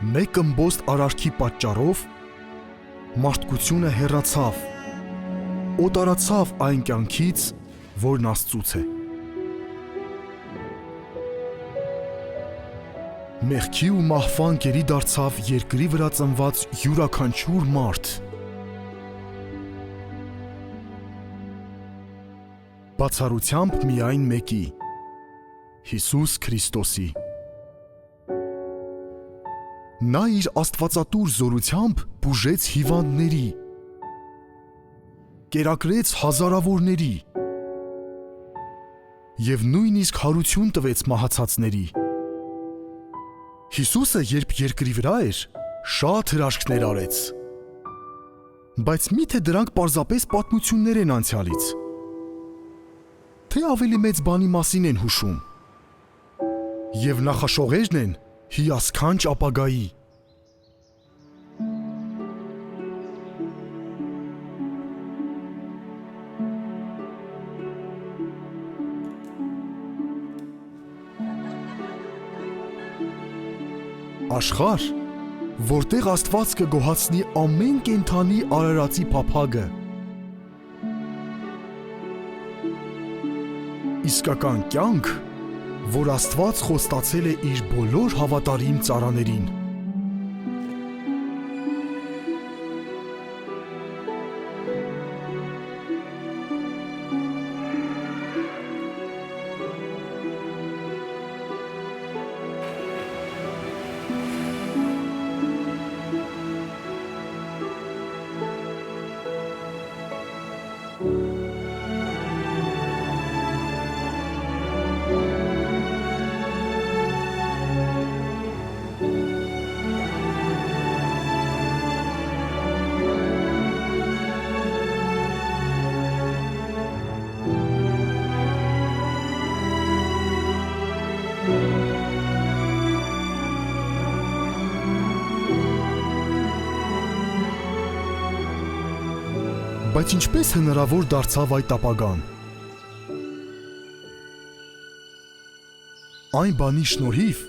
Մեկ ըմբոստ արարքի պատճառով մարդկությունը հեռացավ, օտարացավ այն կյանքից, որն Աստծուց է։ Մեղքի ու մահվան գերի դարձավ երկրի վրա ծնված յուրաքանչյուր մարդ։ Բացառությամբ միայն մեկի՝ Հիսուս Քրիստոսի։ Նա իր աստվածատուր զորությամբ բուժեց հիվանդների, կերակրեց հազարավորների և նույնիսկ հարություն տվեց մահացածների։ Հիսուսը, երբ երկրի վրա էր, շատ հրաշքներ արեց։ Բայց միթե դրանք պարզապես պատմություններ են անցյալից, թե ավելի մեծ բանի մասին են հուշում և նախաշողերն են հիասքանչ ապագայի։ Աշխարհ, որտեղ Աստված կգոհացնի ամեն կենդանի արարածի փափագը։ Իսկական կյանք, որ Աստված խոստացել է իր բոլոր հավատարիմ ծառաներին։ Բայց ինչպես հնարավոր դարձավ այդ ապագան։ Այն բանի շնորհիվ,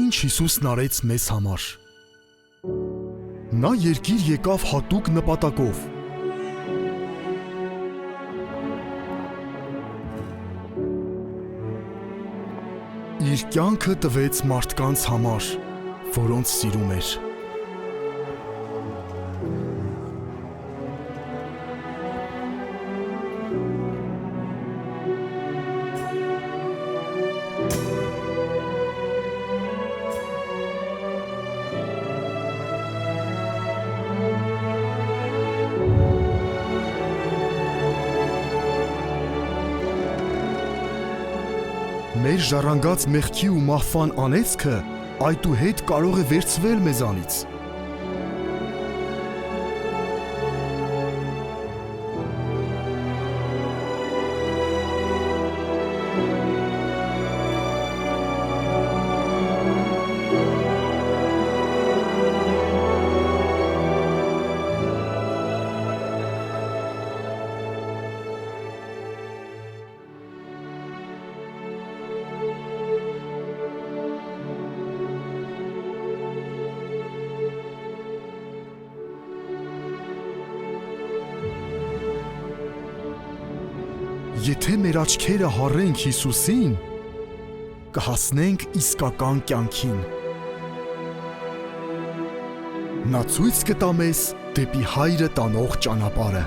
ինչ Հիսուսն արեց մեզ համար։ Նա երկիր եկավ հատուկ նպատակով։ Իր կյանքը տվեց մարդկանց համար, որոնց սիրում էր։ Մեր ժառանգած մեղքի ու մահվան անեծքը այդուհետ կարող է վերցվել մեզանից։ Եթե մեր աչքերը հառենք Հիսուսին, կհասնենք իսկական կյանքին։ Նա ցույց կտա մեզ դեպի Հայրը տանող ճանապարհը։